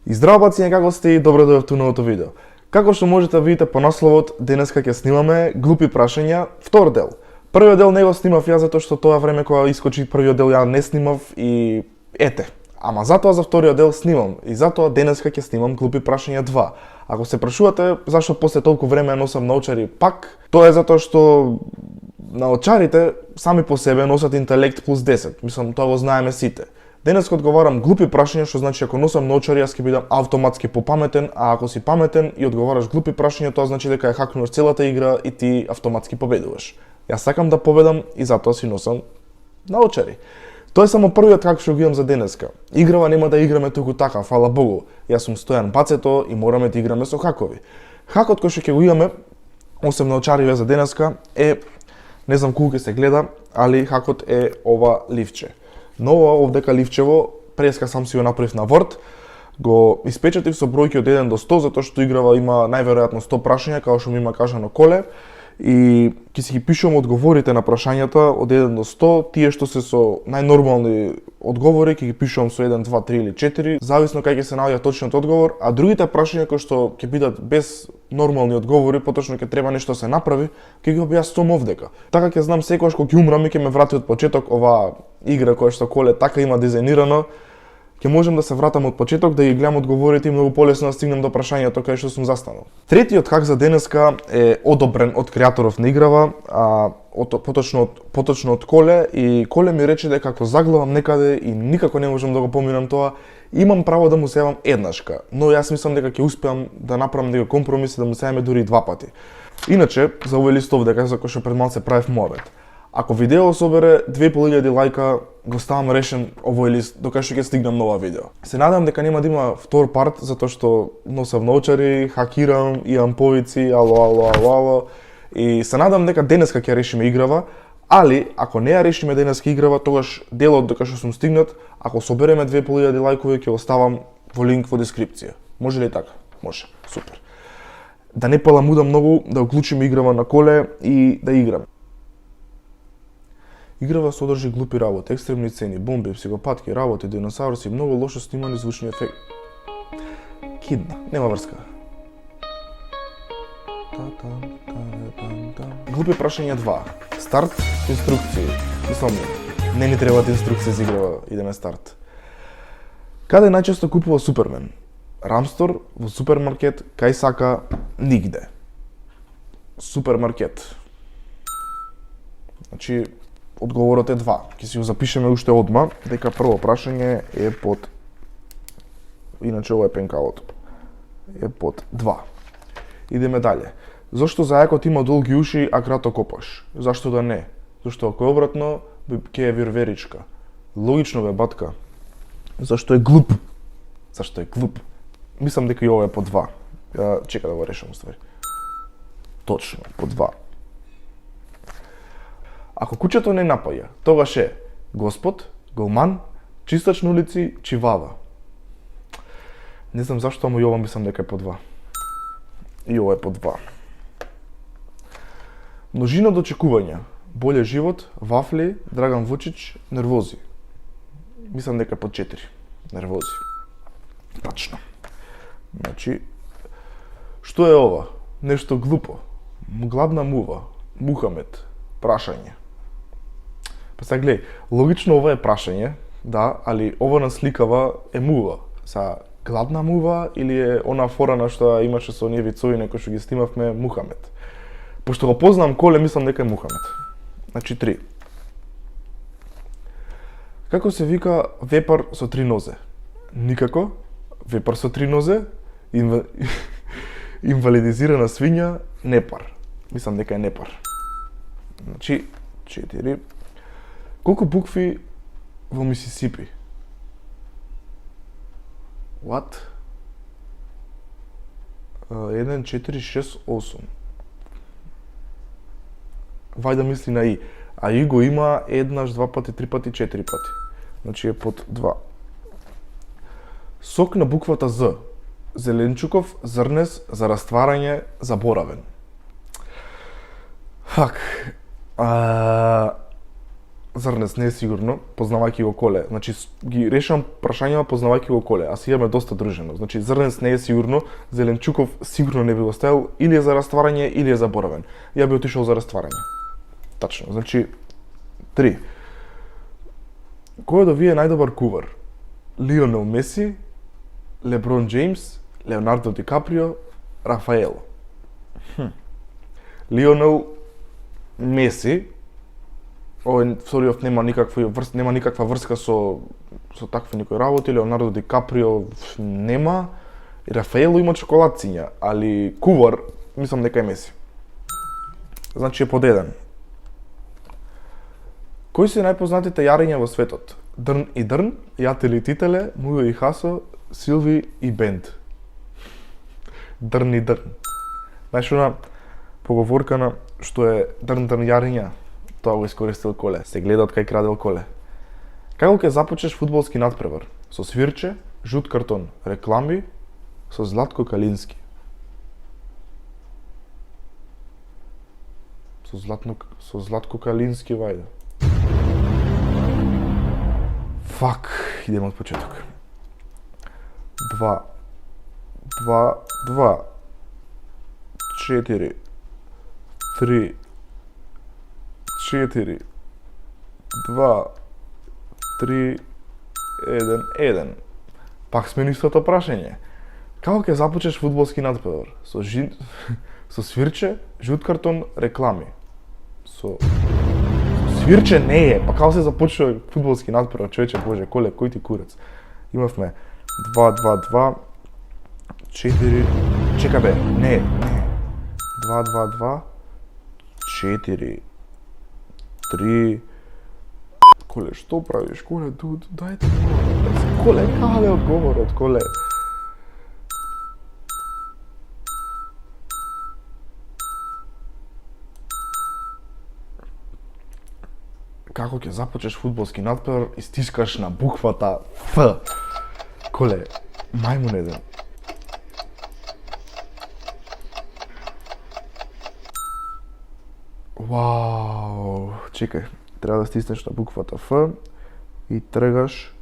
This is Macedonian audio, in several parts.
И здраво баци, како сте и добро дојавте у новото видео. Како што можете да видите по насловот, денеска ќе снимаме глупи прашања, втор дел. Првиот дел не го снимав ја затоа што тоа време кога искочи првиот дел ја не снимав и ете. Ама затоа за вториот дел снимам и затоа денеска ќе снимам глупи прашања 2. Ако се прашувате зашто после толку време носам научари пак, тоа е затоа што научарите сами по себе носат интелект плюс 10. Мислам, тоа го знаеме сите. Денеска одговарам глупи прашања, што значи ако носам научари, јас ќе бидам автоматски попаметен, а ако си паметен и одговараш глупи прашања, тоа значи дека ја хакнуваш целата игра и ти автоматски победуваш. Јас сакам да победам и затоа си носам научари. Тоа е само првиот хак што го имам за денеска. Играва нема да играме туку така, фала Богу. Јас сум Стојан Бацето и мораме да играме со хакови. Хакот кој што ќе го имаме, осем научариве за денеска, е, не знам колку ќе се гледа, али хакот е ова ливче. Но ова овдека ливчево, преска сам си го направив на Word, го испечатив со бројки од 1 до 100, затоа што играва има најверојатно 100 прашања, како што ми има кажано Коле, и ќе си ги пишувам одговорите на прашањата од 1 до 100, тие што се со најнормални одговори ќе ги пишувам со 1, 2, 3 или 4, зависно кај ќе се наоѓа точниот одговор, а другите прашања кои што ќе бидат без нормални одговори, поточно ќе треба нешто се направи, ќе ги објаснувам овдека. Така ќе знам секогаш кога ќе умрам и ќе ме врати од почеток оваа игра која што Коле така има дизајнирано, ќе можам да се вратам од почеток, да ги гледам одговорите и многу полесно да стигнем до прашањето кај што сум застанал. Третиот хак за денеска е одобрен од креаторов на играва, поточно од Коле, и Коле ми рече дека ако заглавам некаде и никако не можам да го поминам тоа, имам право да му се јавам еднашка, но јас мислам дека ќе успеам да направам некој компромис и да му се јаваме дури 2 пати. Иначе, за овој лист овдека, за кој што пред малце правев муабет. Ако видео собере 2500 лајка, го ставам решен овој лист докај што ќе стигнам нова видео. Се надам дека нема да има втор парт, затоа што носам научари, хакирам, имам повици, ало, и се надам дека денеска ќе решиме играва, али ако не ја решиме денеска играва, тогаш делот докај што сум стигнат, ако собереме 2500 лајкови, ќе оставам во линк во дескрипција. Може ли така? Може. Супер. Да не паламудам многу, да уклучиме играва на Коле и да играме. Играва содржи глупи работи, екстремни сцени, бомби, психопатки, работи, диносауруси, многу лошо снимани звучни ефекти. Кидна, нема врска. Глупи прашања 2. Старт, инструкции. Мислам, не ни требаат инструкции за играва, идеме старт. Каде најчесто купува Супермен? Рамстор, во супермаркет, кај сака, нигде. Супермаркет. Значи, одговорот е 2. Ќе си го запишеме уште одма, дека прво прашање е под... Иначе ова е пенкалото. Е под 2. Идеме дале. Зошто зајакот има долги уши, а крато копаш? Зашто да не? Зашто ако е обратно, ќе е вирверичка. Логично бе, батка. Зашто е глуп? Зашто е глуп? Мислам дека и ова е под 2. Ја чека да го решам уствари. Точно, под 2. Ако куќето не напаја, тогаш е Господ, голман, чистач на улици, чивава. Не знам зашто, ама и ова мислам дека е по 2. И ова е по 2. Множина од очекувања. Боле живот, вафли, Драган Вучич, нервози. Мислам дека е по 4. Нервози. Тачно. Значи, што е ова? Нешто глупо. Гладна мува. Мухамед. Прашање. Па сега гледај, логично ова е прашање, да, али ова насликава е мува. Са гладна мува или е она фора на што имаше со оние вицови некои што ги снимавме Мухамед. Пошто го познам Коле, мислам дека е Мухамед. Значи 3. Како се вика вепар со 3 нозе? Никако. Вепар со 3 нозе, инвалидизирана свиња, непар. Мислам дека е непар. Значи, 4. Колку букви во Мисисипи? What? 1, 4, 6, 8. Вај да мисли на И. А И го има еднаш, 2 пати, 3 пати, 4 пати. Значи е под 2. Сок на буквата З. Зеленчуков, зрнес, за растварање, заборавен. Хак. Зрнец не е сигурно, познавајќи го Коле. Значи, ги решавам прашањава познавајќи го Коле, а сега ме доста дружено. Значи, Зрнец не е сигурно, Зеленчуков сигурно не би го ставил, или е за растварање, или е заборавен. Ја би отишол за растварање. Тачно, значи, 3. Кој од овие е најдобар кувар? Лионел Меси, Леброн Джеймс, Леонардо Ди Каприо, Рафаел. Лионел Меси, овој Сориов нема никаква врска со такви некои работи, Леонардо Ди Каприо нема, и Рафаело има чоколадциња, али кувар, мислам дека е Меси. Значи е под 1. Кои се најпознатите јарења во светот? Дрн и Дрн, Јателе и Тителе, Мујо и Хасо, Силви и Бенд. Дрн и Дрн. Знаеш она поговоркана што е дрн јарења, тоа го искористил Коле. Се гледа од кај крадел Коле. Како ќе започнеш фудбалски надпревар? Со свирче, жут картон, реклами, со Златко Калински. Со Златко Калински вајде. Фак, идемо од почеток. 2 4 3 4 2 3 1 Пак сме истото прашање. Како ќе започнеш фудбалски надпревар? Со свирче, жут картон, реклами. Со свирче не е, па како се започнува фудбалски надпревар, човече боже, Коле, кој ти курец? Имавме 2 4 чека бе, не 2 4 3 Коле, што правиш? Коле, дајте одговор. Коле, каде е одговорот, Коле? Како ќе започнеш фудбалски надпревар и стискаш на буквата Ф. Коле, мајмун еден. Вау, чекај, треба да стиснеш на буквата Ф и тргаш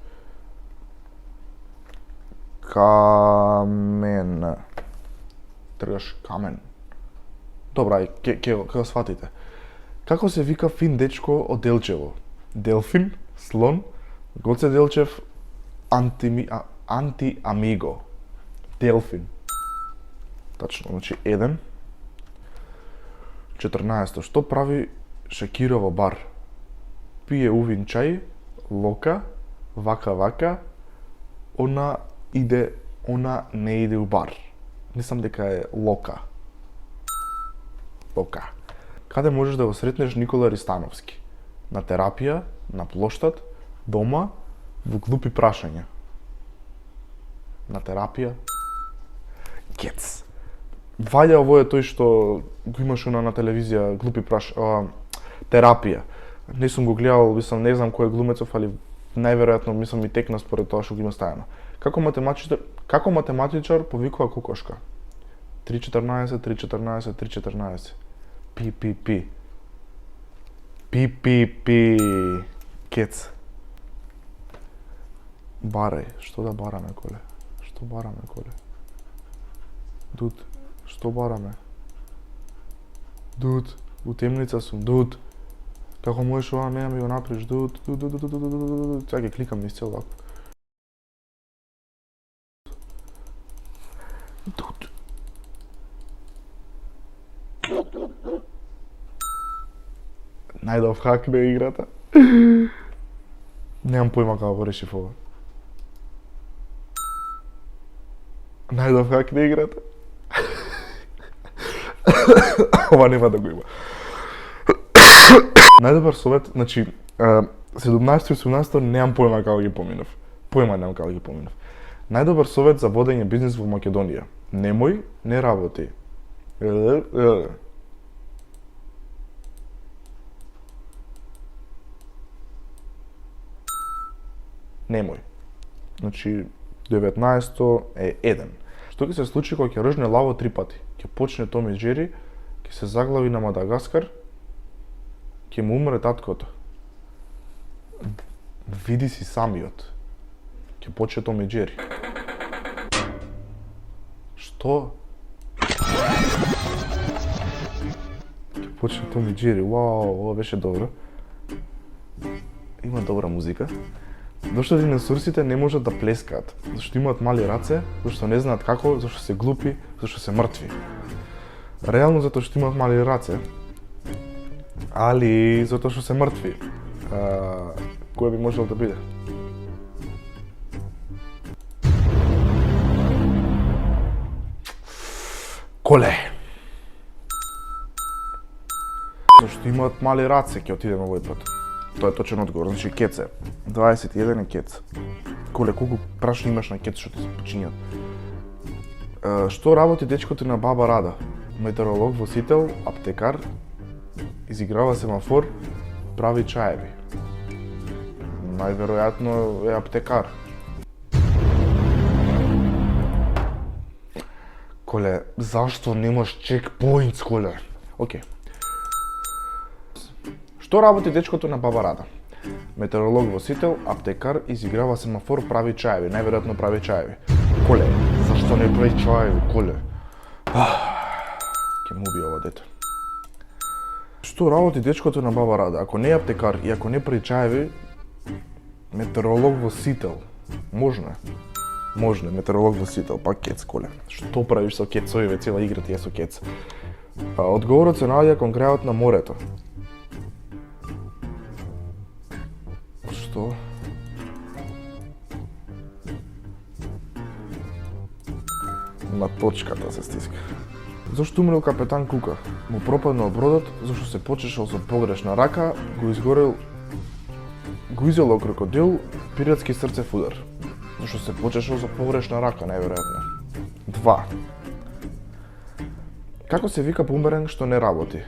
камен. Тргаш камен. Добра, ќе го сватите. Како се вика фин дечко од Делчево? Делфин, слон, Гоце Делчев, анти-амиго. Делфин. Тачно, значи 1. 14. Што прави Шакира во бар? Пие увин чај, лока, вака, она не иде у бар. Мислам дека е лока. Каде можеш да го сретнеш Никола Ристановски? На терапија, на плоштад, дома, во глупи прашања. На терапија. Гец. Ваѓа ово е тој што го имаш на телевизија, глупи терапија. Не сум го гледал, мислам, не знам кој е глумецов, али најверојатно мислам ми текна според тоа што го има ставено. Како математичар повикува кокошка? 3-14, 3-14, 3-14. Пи. Кец. Барај, што да бараме, Коле? Што бараме, Коле? Дуд, што бараме? Дуд, у темница сум, дуд. Како можеш ова мене ми го направиш, дуд. Сега ќе кликам низ цел вако. Дуд. Најдов хак на играта. Немам појма како го решив ова. Најдов хак на играта. Ова нема да го има. Најдобар совет, значи 17-18 немам појма како ги поминав. Немам како ги поминав. Најдобар совет за водење бизнис во Македонија. Немој, не работи. Немој. Значи 19 е 1. Што ќе се случи кога ќе ржне лаво 3 пати? Ќе почне Том и Џери, ќе се заглави на Мадагаскар, ќе му умре таткото. Види си самиот. Ќе почне Том и Џери. Што? Ќе почне Том и Џери. Вау, ова беше добро. Има добра музика. Зашто диносаурусите не можат да плескаат? Зашто имаат мали раце, зашто не знаат како, зашто се глупи, зашто се мртви. Реално затоа што имаат мали раце, али затоа што се мртви. Кој би можел да биде? Коле! Зашто имаат мали раце, ќе отидеме овој пат. Тоа е точен одговор, значи кец е. 21 е кец. Коле, колку прашања имаш на кец што ти се почињат? Што работи дечкото на баба Рада? Метеоролог, восител, аптекар, изиграва семафор, прави чаеви. Најверојатно е аптекар. Коле, зашто немаш чекпоинтс, коле? Океј. Што работи дечкото на баба Рада? Метеоролог, восител, аптекар, изиграва семафор, прави чаеви. Најверојатно прави чаеви. Коле, зашто не прави чаеви, коле? Ке му уби ова дете. Што работи дечкото на баба Рада? Ако не е аптекар и ако не прави чаеви, метеоролог, восител. Можно е. Можно е, метеоролог, восител, пак кец, коле. Што правиш со кецови, цела игра ти е со кец. Одговорот се наоѓа кон крајот на морето. Што? На точката се стиска. Зошто умрел капетан Кука? Му пропаднал бродот, зашто се почешал со погрешна рака, го изело крокодил, пиратски срцев удар. Зашто се почешал со погрешна рака, најверојатно. 2. Како се вика бумеранг што не работи?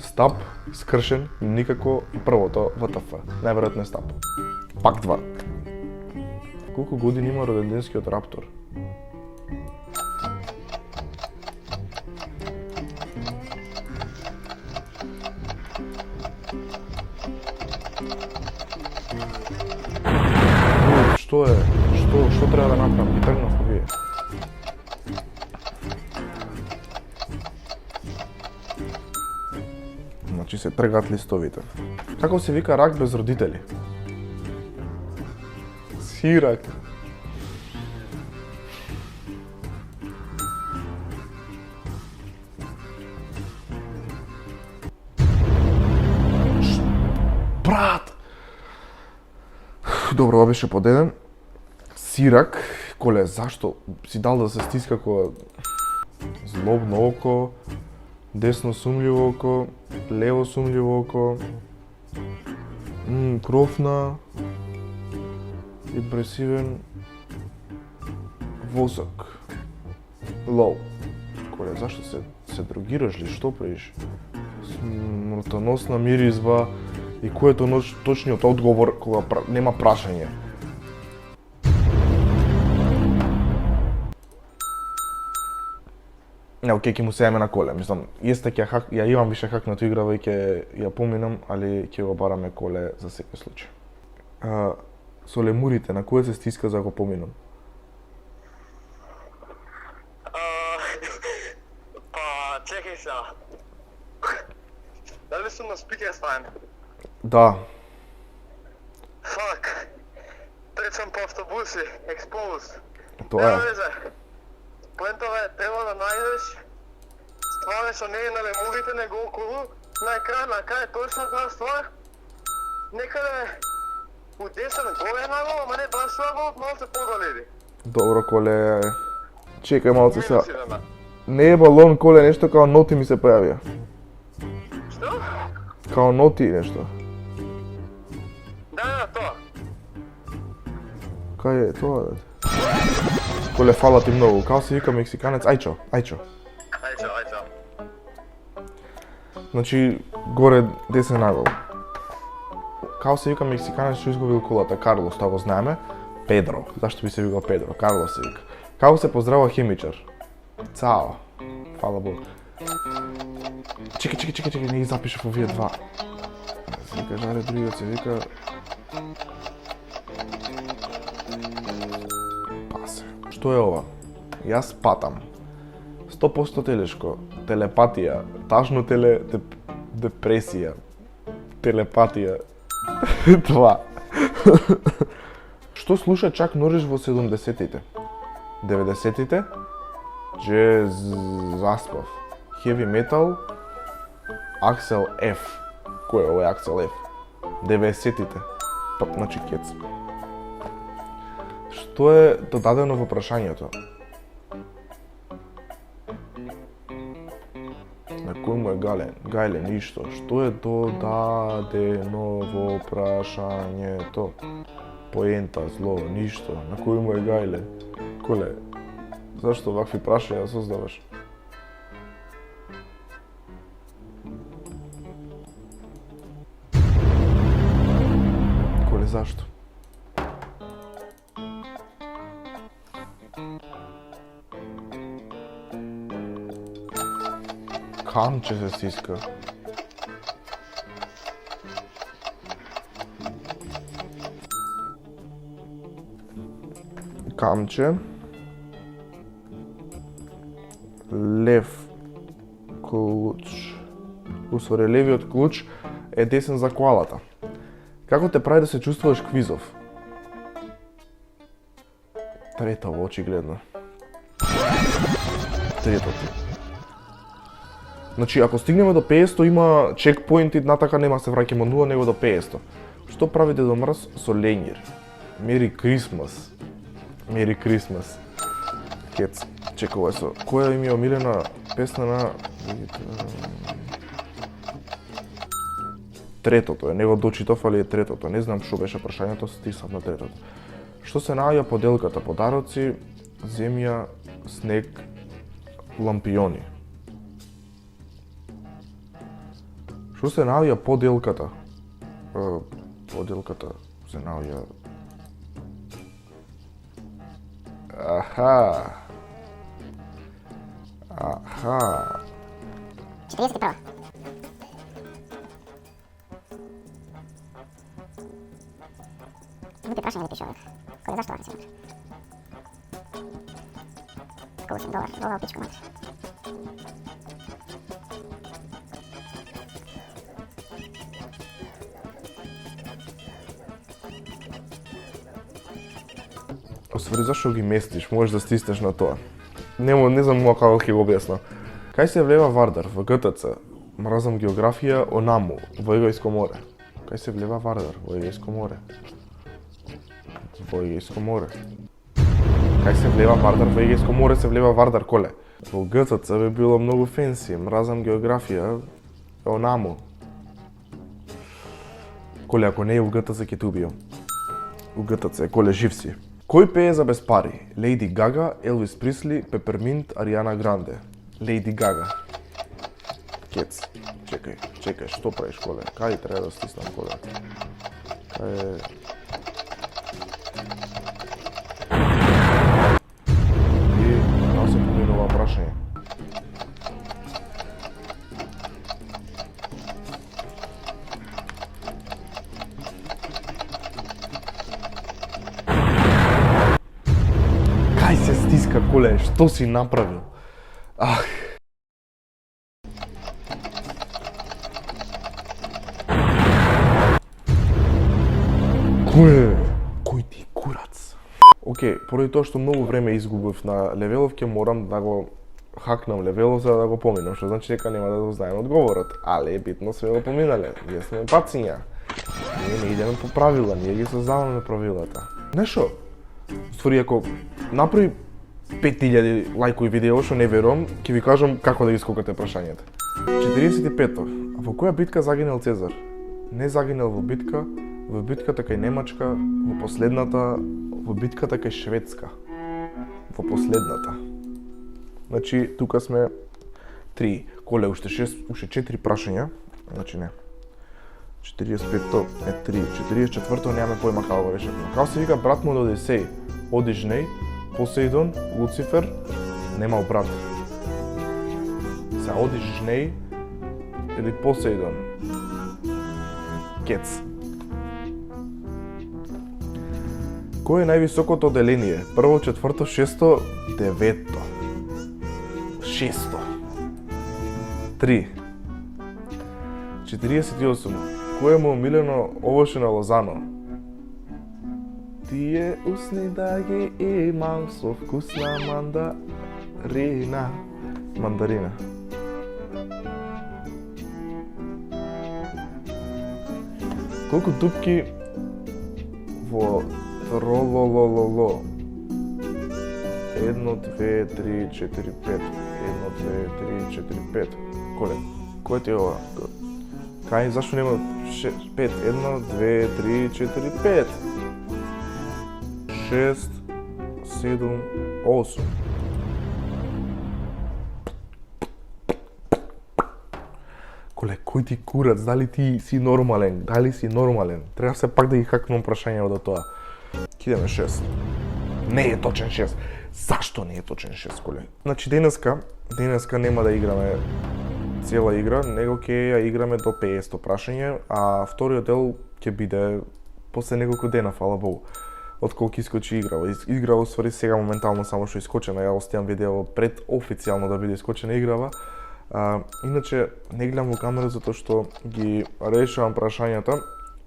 Стап, скршен, никако и првото ВТФ. Најверојатно е стап. Пак 2. Колку години има роденденскиот раптор? Што е? Што треба да направам? Ги тргнав овие. Значи се тргаат листовите. Како се вика рак без родители? Сирак. Брат! Добро, ова беше подеден. Сирак, коле, зашто си дал да се стиска кога злобно око, десно сумљиво око, лево сумљиво око, кровна, импресивен, восок, лол. Коле, зашто се дрогираш ли, што правиш? Смртоносна миризба и кој е точниот одговор кога нема прашање? Океј, ќе му сееме на коле, мислам, јесте ја имам више хак на тој игра, ќе ја поминам, али ќе го бараме коле за секој случај. Со лемурите, на кој се стиска за го поминам? Па, чекај се. Дали сум на спикер ставен? Да. Фак. Трчам по автобуси, експоз. Тоа е. Поентова е, треба да најдеш ствари што не е на лемурите, него околу, на крај точно таа ствар, некаде у десен горе наголо, ама не баш наголо, малце подаледи. Добро, коле. Чекај малце сега. Не е балон, коле, нешто као ноти ми се појавија. Што? Као ноти нешто. Да, тоа. Кај е тоа, дете? Коле, фала ти многу. Као се вика мексиканец? Ајчо. Ајчо. Значи, горе десен наголо. Као се вика мексиканец што изгубил колата? Карлос, тоа го знаеме. Педро. Зашто би се викал Педро? Карлос се вика. Како се поздрава химичар? Цао. Фала Бог. Чекај, не ги запишав овие два. Се вика Жаре, другиот се вика Пасе. Што е ова? Јас патам. 100% телешко. Телепатија. Тажно депресија. Телепатија. Това. Што слуша Чак Нориш во 70-тите? 90-тите? Че заспав. Heavy Metal. Axel F. Кој е овој Axel F? 90-тите. Па, значи кец. Што е додадено во прашањето? На кој му е гајле, ништо. Што е додадено во прашањето? Поента, зло, ништо. На кој му е гајле? Коле, зашто вакви прашања создаваш? Коле, зашто? Камче се стиска. Камче. Лев. Клуч. Усвари, левиот клуч е десен за коалата. Како те прави да се чувствуваш квизов? Третово, очигледно. Третото. Значи, ако стигнеме до 500, има чекпоинти, натака нема се враќаме од 0, него до 500. Што прави Дедо Мраз со лењир? Мери Крисмас. Мери Крисмас. Кец. Чекувај со. Која им е омилена песна на... Третото е. Него дочитав, али е третото. Не знам што беше прашањето, стисав на третото. Што се наоѓа поделката? Подароци, земја, снег, лампиони. Што се наоѓа поделката? Поделката се наоѓа... Аха. 41. Глупи прашања да пише овде. Коле, зашто вака се наоѓа? Коле $8, долар пичко мати. Освари, зашто ги местиш? Можеш да стиснеш на тоа. Не знам како ќе го објаснам. Кај се влева Вардар? Во ГТЦ. Мразам географија, Онаму, во Егејско море. Кај се влева Вардар? Во Егејско море. Во Егејско море. Кај се влева Вардар? Во Егејско море се влева Вардар, коле. Во ГТЦ би било многу фенси. Мразам географија, Онаму. Коле, ако не е у ГТЦ ќе те убијам. У ГТЦ, коле, жив си. Кој пее за без пари? Лејди Гага, Елвис Присли, Пеперминт, Ариана Гранде. Лејди Гага. Кец. Чекај, што правиш, коле? Кај треба да стиснам, коле? Кај е... И, да се поминува прашање. Кај се стиска, коле? Што си направил? Ах. Кој ти курац? Океј, поради тоа што многу време изгубив на левелов, ќе морам да го хакнам левелов за да го поминам, што значи дека нема да го знаем одговорот. Але е битно све го поминале. Ние сме пациња. Ние не идеме по правила, ние ги создаваме правилата. Нешто? Створи, ако направи 5000 лајкови видео, што не верувам, ќе ви кажам како да ги скокате прашањата. 45-то. Во која битка загинал Цезар? Не загинал во битката кај Немачка, во битката кај Шведска. Во последната. Значи, тука сме 3. Коле, уште 4 прашања. Значи не. 45-то е 3. 44-то немаме појма како го решавме. Како се вика брат му на Одисеј? Одижнеј, Посеидон, Луцифер, немал брат. Се Одижнеј или Посеидон? Кец. Кој е највисокото деление? Прво, четврто, шесто, девето. Шесто. 3. 48. Кој е му омилено овоше на Лозано? Тие усни да ги имам со вкусна мандарина. Мандарина. Колку дупки во рололололо? 1, 2, 3, 4, 5. 1, 2, 3, 4, 5. Коле? Кој ти е ова? Кај, зашто нема 5? 1, 2, 3, 4, 5. 6, 7, 8. Коле, кој ти курац, дали ти си нормален, дали си нормален? Треба се пак да ги хакнам прашања од тоа. Кидеме 6. Не е точен 6. Зашто не е точен 6, коле? Значи денеска нема да играме цела игра, него ќе ја играме до 500 прашање, а вториот дел ќе биде после неколку дена, фала Богу. Отколку искочи играва. Играва уствари сега моментално само што искочена, ја оставам видео пред официјално да биде искочена играва. Иначе не гледам во камера затоа што ги решавам прашањата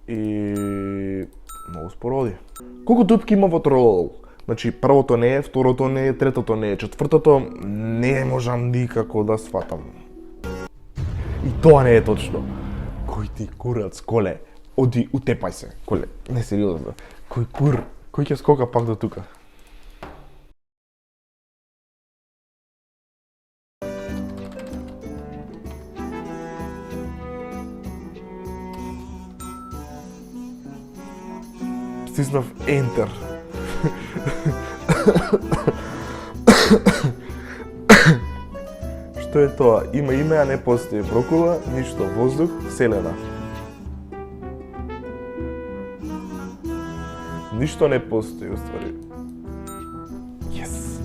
и многу споро оди. Колку дупки има во тролол? Значи првото не е, второто не е, третото не е, четвртото не можам никако да сватам. И тоа не е точно. Кој ти курац, коле? Оди, утепај се, коле. Не сериозно. Кој ќе скока пак до тука? Стиснав Enter. Што е тоа? Има име, а не постои. Брокула, ништо, воздух, вселена. Ништо не постои, уствари. Yes.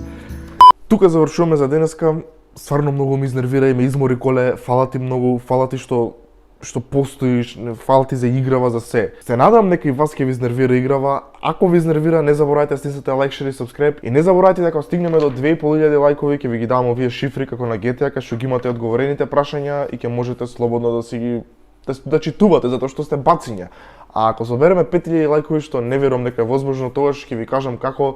Тука завршуваме за денеска. Стварно многу ме изнервира и ме измори, коле. Фала ти многу, фала ти што постоиш, фала ти за играва, за се. Се надам некој вас ќе ви изнервира играва. Ако ви изнервира, не заборавајте да стиснете лайк, шер и сабскрайб. И не заборавајте дека стигнеме до 2500 лајкови, ќе ви ги давам овие шифри како на GTA, кај што ги имате одговорените прашања и ќе можете слободно да си ги да читувате затоа што сте бациња. А ако собереме 5000 лајкови, што не верувам дека е возможно, тогаш ќе ви кажам како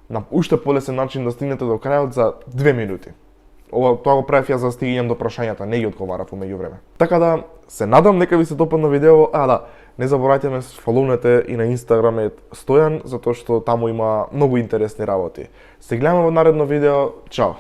на уште полесен начин да стигнете до крајот за 2 минути. Тоа го правев ја за да стигнем до прашањата, не ги одговарав во меѓувреме. Така да, се надам дека ви се допадна видео, не заборавајте ме фоловнете и на Инстаграм е Стојан, затоа што таму има многу интересни работи. Се гледаме во наредно видео, чао!